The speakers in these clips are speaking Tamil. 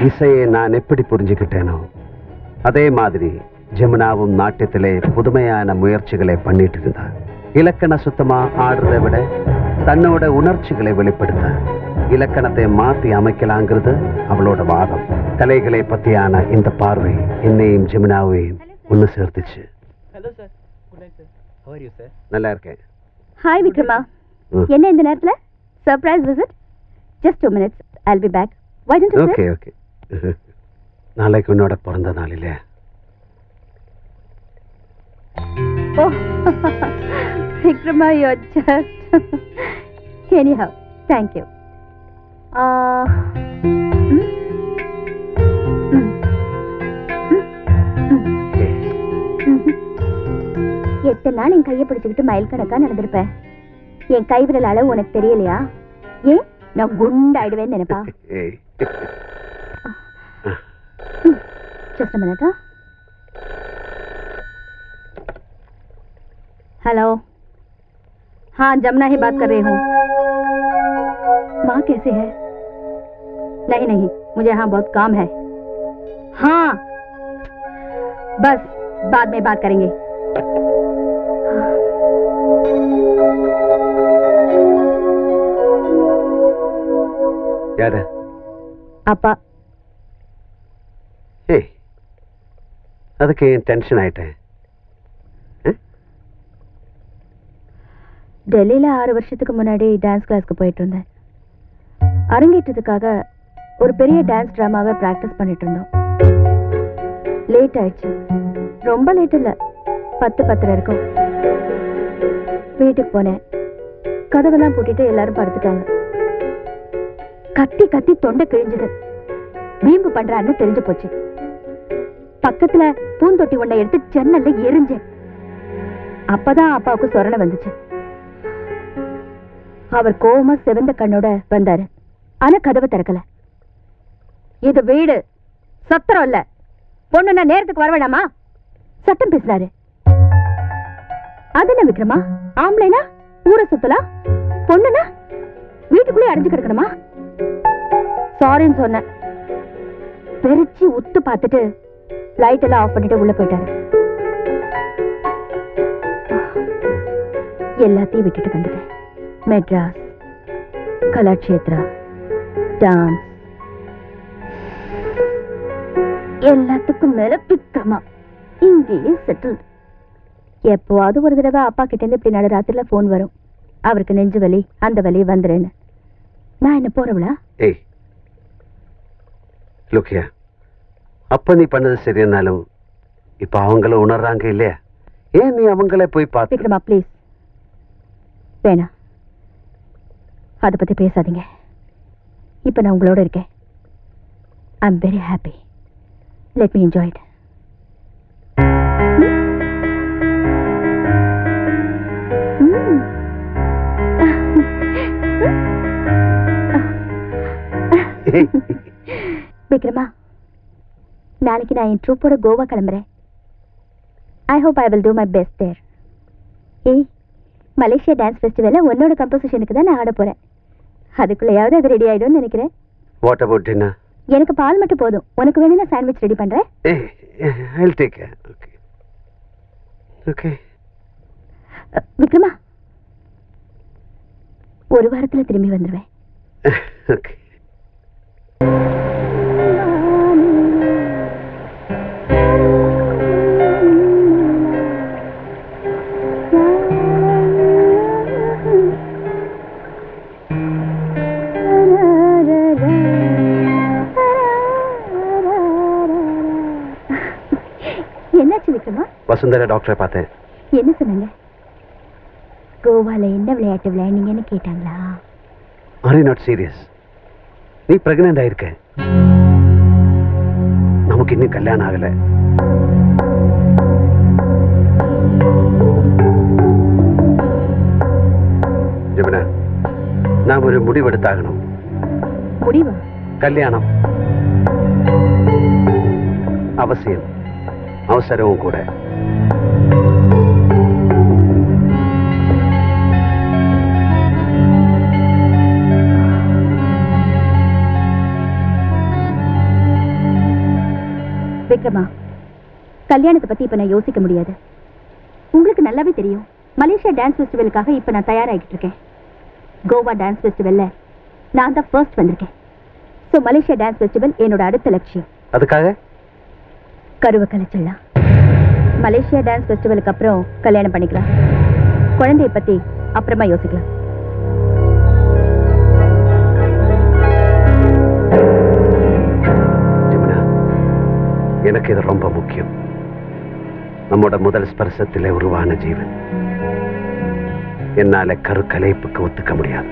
இசையை நான் எப்படி புரிஞ்சுக்கிட்டேனோ அதே மாதிரி ஜமுனாவும் நாட்டியத்திலே புதுமையான முயற்சிகளை பண்ணிட்டு இருந்தா. இலக்கண சுத்தமா ஆடுறதை விட தன்னோட உணர்ச்சிகளை வெளிப்படுத்த இலக்கணத்தை மாற்றி அமைக்கலாங்கிறது அவளோட வாதம். கலைகளை பத்தியான இந்த பார்வை என்னையும் ஜமுனாவையும் ஒன்று சேர்த்துச்சு. Hello sir, good night sir. How are you sir? நல்லா இருக்கேன். ஹாய் விக்ரமா. என்ன இந்த நேரத்துல surprise visit? Just 2 minutes, I'll be back. Why don't you sit? Okay okay. நாளைக்கு உன்னோட பிறந்த நாள் இல்லையா? Oh, Vikrama, you're just... Anyhow, thank you. எத்தனை நாள் என் கையை பிடிச்சுக்கிட்டு மைல் கணக்கா நடந்திருப்பேன். என் கை விரல் அளவு உனக்கு தெரியலையா? ஏன் நான் குண்டாயிடுவேன்னு நினைப்பா? Just a minute, huh? Hello, हाँ जमुना ही बात कर रही हूँ. माँ कैसे है? नहीं नहीं, मुझे यहाँ बहुत काम है. हाँ बस बाद में बात करेंगे. யாரு? அப்பா. ஏய், அதுக்கு டென்ஷன் ஆயிட்டேன். டெல்லியில் 6 வருஷத்துக்கு முன்னாடி டான்ஸ் கிளாஸ்க்கு போயிட்டு இருந்தேன். அரங்கேற்றத்துக்காக ஒரு பெரிய டான்ஸ் ட்ராமாவை ப்ராக்டிஸ் பண்ணிட்டு இருந்தோம். லேட் ஆயிடுச்சு. ரொம்ப லேட் இல்லை, 10-10:30 இருக்கும். வீட்டுக்கு போனேன். கதவெல்லாம் பூட்டிட்டு எல்லாரும் படுத்துட்டாங்க. கத்தி கத்தி தொண்டை கிழிஞ்சது. வீம்பு பண்றான்னு தெரிஞ்சு போச்சு. பக்கத்துல பூந்தொட்டி ஒன்றை எடுத்து ஜன்னல்ல எரிஞ்சேன். அப்பதான் அப்பாவுக்கு சொரணை வந்துச்சு. அவர் கோவமா செவந்த கண்ணோட வந்தாரு. ஆனா கதவை திறக்கல. இது வீடு, சத்திரம் இல்ல. பொண்ணுன்னா நேரத்துக்கு வர வேணாமா? சட்டம் பேசினாரு. அது என்ன விக்ரமா, ஆம்பளைனா ஊரை சுத்தலாம், பொண்ணுனா வீட்டுக்குள்ளே அடைஞ்சு கிடக்கணுமா? சாரின்னு சொன்ன. பெருச்சி உத்து பார்த்துட்டு லைட் எல்லாம் ஆஃப் பண்ணிட்டு உள்ள போயிட்டாரு. எல்லாத்தையும் விட்டுட்டு வந்துட்டேன். மெட்ராஸ், கலாட்சேத்ரா, டான்ஸ், எல்லாத்துக்கும் மேல விக்ரமா இங்கேயே செட்டில். எப்போவாவது ஒரு தடவை அப்பா கிட்ட இருந்து இப்படி நடுராத்திரில போன் வரும். அவருக்கு நெஞ்சு வலி, அந்த வலி வந்துருன்னு. நான் என்ன போறவளா? ஏய் லுக்கியா, அப்ப நீ பண்ணது சரியானாலும் இப்ப அவங்கள உணர்றாங்க இல்லையா? ஏன் நீ அவங்கள போய் பார்த்து? விக்ரமா ப்ளீஸ் வேணாம், அதை பத்தி பேசாதீங்க. இப்ப நான் உங்களோட இருக்கேன். I am very happy. Let me enjoy it. விக்ரமா, நாளைக்கு நான் என் ட்ரூப்போட கோவா கிளம்புறேன். I hope I will do my best there. ஏய், மலேசியா டான்ஸ் ஃபெஸ்டிவல்ல உன்னோட கம்போசிஷனுக்கு தான் நான் ஆட போறேன். அதுக்குள்ளேயாவது அது ரெடி ஆயிடும்னு நினைக்கிறேன். What about dinner? எனக்கு பால் மட்டும் போதும். உனக்கு வேணும்னா சாண்ட்விச் ரெடி பண்றேன். I'll take care. Okay. Okay. விக்ரமா, ஒரு வாரத்துல திரும்பி வந்துருவேன். Okay. என்னாச்சு விக்ரமா? வசுந்தரா டாக்டரை பார்த்தேன். என்ன சொன்னாங்க? கோவால என்ன விளையாட்டு விளையாடுனீங்கன்னு கேட்டாங்களா? Are you not serious? நீ பிரெக்னென்ட் ஆயிருக்க. நமக்கு இன்னும் கல்யாணம் ஆகல. ஜமுனா, நாம் ஒரு முடிவெடுத்தாகணும். முடிவா? கல்யாணம் அவசியம், அவசரமும் கூட. விக்ரமா, கல்யாணத்தை பத்தி இப்ப நான் யோசிக்க முடியாது. உங்களுக்கு நல்லாவே தெரியும், மலேசியா டான்ஸ் ஃபெஸ்டிவலுக்காக இப்ப நான் தயாராகிட்டு இருக்கேன். கோவா டான்ஸ் ஃபெஸ்டிவல்ல நான் தான் ஃபர்ஸ்ட் வந்திருக்கேன். ஸோ மலேசியா டான்ஸ் ஃபெஸ்டிவல் என்னோட அடுத்த லட்சியம். அதுக்காக கருவை கலைச்சிடலாம். மலேசியா டான்ஸ் ஃபெஸ்டிவலுக்கு அப்புறம் கல்யாணம் பண்ணிக்கலாம். குழந்தைய பத்தி அப்புறமா யோசிக்கலாம். ஜமுனா, எனக்கு இது ரொம்ப முக்கியம். நம்மோட முதல் ஸ்பர்சத்திலே உருவான ஜீவன். என்னால கரு கலைப்புக்கு ஒத்துக்க முடியாது.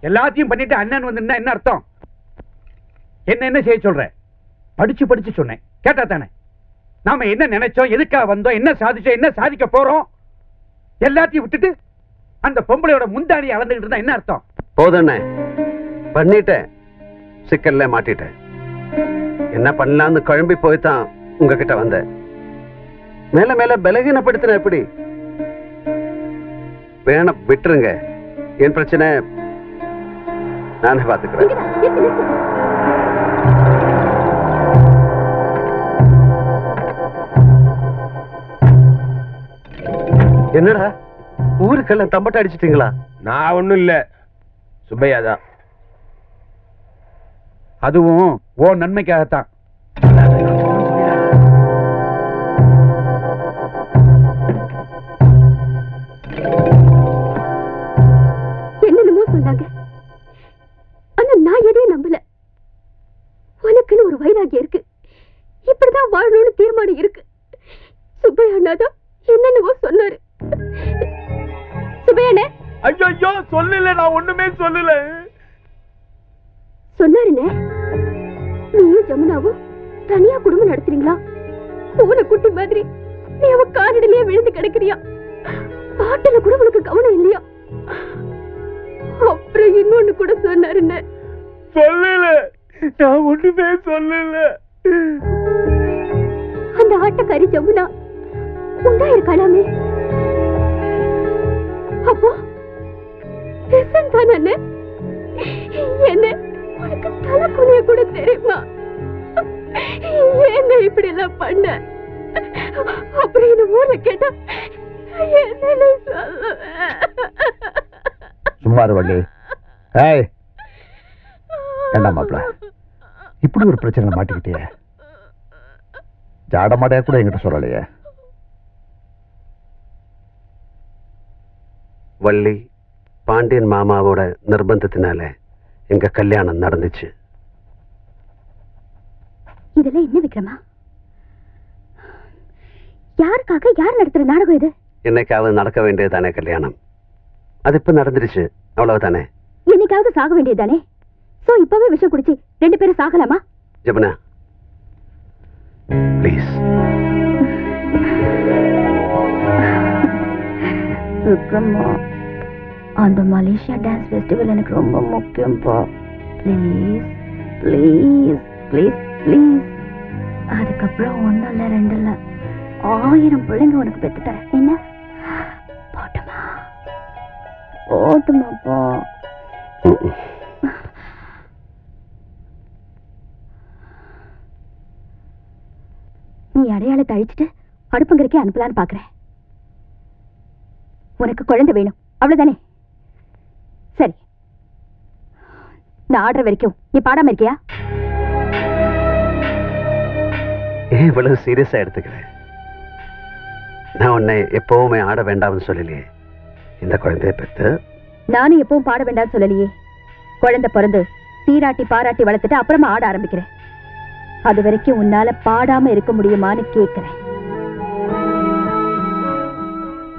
எல்லாத்தையும் பண்ணிட்டு அண்ணன் வந்து என்ன அர்த்தம்? என்ன செய்ய சொல்ற? படிச்சு சொன்னேன், கேட்டா தானே? நாம என்ன நினைச்சோம், எதுக்காக வந்தோம், என்ன சாதிச்சோம், என்ன சாதிக்க போறோம், எல்லாத்தையும் விட்டுட்டு அந்த பொம்பளையோட முந்தாடி அளந்துகிட்டு இருந்தா என்ன அர்த்தம்? போதுண்ணே, பண்ணிட்டேன், சிக்கல்ல மாட்டிட்டேன். என்ன பண்ணலாம்னு குழம்பி போய்தான் உங்ககிட்ட வந்தேன். மேல மேல பலகீனப்படுத்தின எப்படி? வேணாம், விட்டுருங்க. என் பிரச்சனை நானே பாத்துக்கிறேன். என்னடா ஊருக்கெல்லாம் தம்பட்ட அடிச்சிட்டீங்களா? நான் ஒண்ணும் இல்ல, சுப்பையா தான். அதுவும் ஓ நன்மைக்காகத்தான். என்னென்னமோ சொன்னாங்க, ஆனா நான் எதையும் நம்பல. உனக்குன்னு ஒரு வைராகியம் இருக்கு, இப்படிதான் வாழணும்னு தீர்மானம் இருக்கு. சுப்பையா அண்ணாதான் என்னென்னவோ சொன்னாரு. சுப்பையாண்ணே, ஐயோ சொல்லல, நான் ஒண்ணுமே சொல்லல. சொன்னாருண்ணே, நீயும் ஜமுனாவும் தனியா குடும்பம் நடத்துறீங்களா? பூனை குட்டி மாதிரி நீ அவ காரடிலேயே விழுந்து கிடக்குறியா? பாட்டுல கூட உனக்கு கவனம் இல்லையா? அப்புறம் இன்னொன்னு கூட சொன்னாருண்ணே. சொல்லல, நான் ஒண்ணுமே சொல்லல. அந்த ஆட்டக்காரி ஜமுனா உண்டா இருக்கலாமே. அப்போ பெசன் தானே? என்ன உனக்கு தலை குனிய கூட தெரியுமா? என்ன இப்படி எல்லாம் பண்ண? அப்புறம் இந்த ஊர்ல கேட்டா என்ன சொல்லுவேன்? சும்மாரு வள்ளி. ஏய், என்ன மாப்பிள இப்படி ஒரு பிரச்சனை மாட்டிக்கிட்டிய? ஜாடமாடையா கூட என்கிட்ட சொல்லலையே. வள்ளி, பாண்டியன் மாமாவோட நிர்பந்தத்தினால எங்க கல்யாணம் நடந்துச்சு. இதெல்லாம் என்ன விக்ரமா? யாருக்காக யார் நடத்துற நாடகம் இது? என்னைக்காவது நடக்க வேண்டியதுதானே கல்யாணம். அது இப்ப நடந்துருச்சு, அவ்வளவுதானே. என்னைக்காவது சாக வேண்டியதுதானே? சோ இப்பவே விஷம் குடிச்சு 2 பேரும் சாகலாமா? ஜமுனா ப்ளீஸ். விக்ரமா, அந்த மலேசியா டான்ஸ் ஃபெஸ்டிவல் எனக்கு ரொம்ப முக்கியம்ப்பா. Please please please please. அதுக்கப்புறம் 1 இல்ல 2 இல்ல 1000 பிள்ளைங்க உனக்கு பெற்று தரேன். என்ன போட்டுமா? போட்டுமாப்பா. நீ அடையாளத்தை அழிச்சிட்டு அடுப்பங்கரைக்கே அனுப்பலான்னு பாக்குறேன். உனக்கு குழந்தை வேணும், அவ்வளவுதானே? சரி, நான் ஆடுற வரைக்கும் நீ பாடாம இருக்கியா? ஏன் இவ்வளவு சீரியஸா எடுத்துக்கிறேன்? நான் உன்னை எப்பவுமே ஆட வேண்டாம்னு சொல்லலையே. இந்த குழந்தைய பெற்று நானும் எப்பவும் பாட வேண்டாம்னு சொல்லலையே. குழந்தை பிறந்து சீராட்டி பாராட்டி வளர்த்துட்டு அப்புறமா ஆட ஆரம்பிக்கிறேன். அது வரைக்கும் உன்னால பாடாம இருக்க முடியுமான்னு கேட்கிறேன்.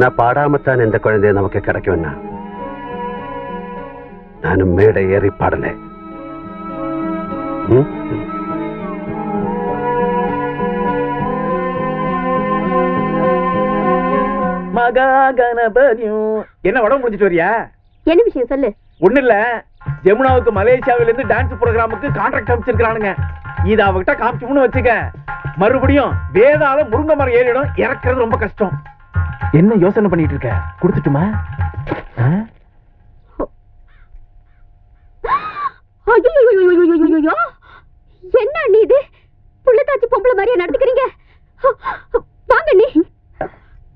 நான் பாடாமத்தான் இந்த குழந்தைய நமக்கு கிடைக்கும்னா நானும் மேடை ஏறி பாடல. மகா கணபதியும் என்ன உடம்பு முடிச்சிட்டு வரியா? என்ன விஷயம் சொல்லு. ஒண்ணு இல்ல, ஜமுனாவுக்கு மலேசியாவில இருந்து டான்ஸ் ப்ரோகிராமுக்கு கான்ட்ராக்ட் அமைச்சிருக்கானுங்க. இத அவகிட்ட காமிச்சோம்னு வச்சுக்க, மறுபடியும் வேதாள முருங்கை மரம் ஏறிடும், இறக்குறது ரொம்ப கஷ்டம். என்ன யோசனை பண்ணிட்டு இருக்க? கொடுத்துட்டுமா? ஐயோ, என்ன அண்ணி இது? புள்ளத்தாச்சி பொம்பளை மாதிரியா நடந்துக்கிறீங்க? வாங்க அண்ணி.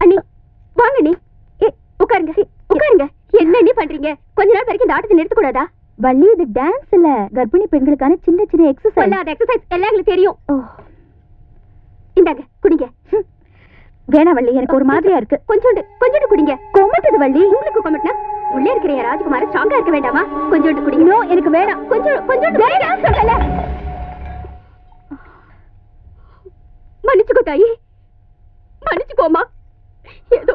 அண்ணி வாங்க அண்ணி. உட்காருங்க உட்காருங்க. என்ன அண்ணி பண்றீங்க? கொஞ்ச நாள் வரைக்கும் இந்த ஆட்டத்தை நிறுத்த கூடாதா? வள்ளி, இது டான்ஸ் இல்ல, கர்ப்பிணி பெண்களுக்கான சின்ன சின்ன எக்ஸசைஸ். அந்த எக்ஸசைஸ் எல்லாம் எங்களுக்கு தெரியும். இந்தாங்க குடிங்க. வேணா வள்ளி, எனக்கு ஒரு மாதிரியா இருக்கு. கொஞ்சோண்டு கொஞ்சோண்டு குடிங்க. கொமட்டது வள்ளி. உங்களுக்கு கொமட்டினா உள்ளே இருக்கிற ராஜகுமார ஸ்ட்ராங்கா இருக்க வேண்டாமா? கொஞ்சோண்டு குடிங்க. நோ, எனக்கு வேணாம். கொஞ்சம் கொஞ்சோண்டு வேணாம் சொல்லல. மன்னிச்சுக்கோ தாயி, மன்னிச்சுக்கோமா. ஏதோ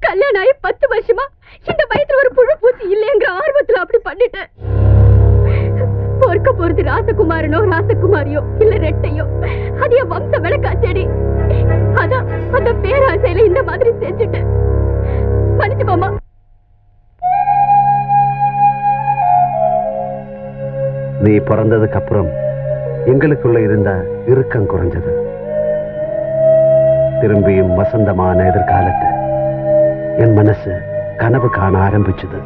கல்யாணம் ஆகி 10 வருஷமா இந்த வயசுல ஒரு புழு பூச்சி இல்லைங்கிற ஆர்வத்துல அப்படி பண்ணிட்டேன். பொறுக்க போறது ராசகுமாரனோ ராசகுமாரியோ இல்ல ரெட்டையோ, அது என் வம்ச விளக்காச்செடி. அதான் அந்த பேராசையில இந்த மாதிரி செஞ்சுட்டேன். மன்னிச்சுக்கோமா. நீ பிறந்ததுக்கு அப்புறம் எங்களுக்குள்ள இருந்த இறுக்கம் குறைஞ்சது. திரும்பியும் வசந்தமான எதிர்காலத்தை என் மனசு கனவு காண ஆரம்பிச்சது.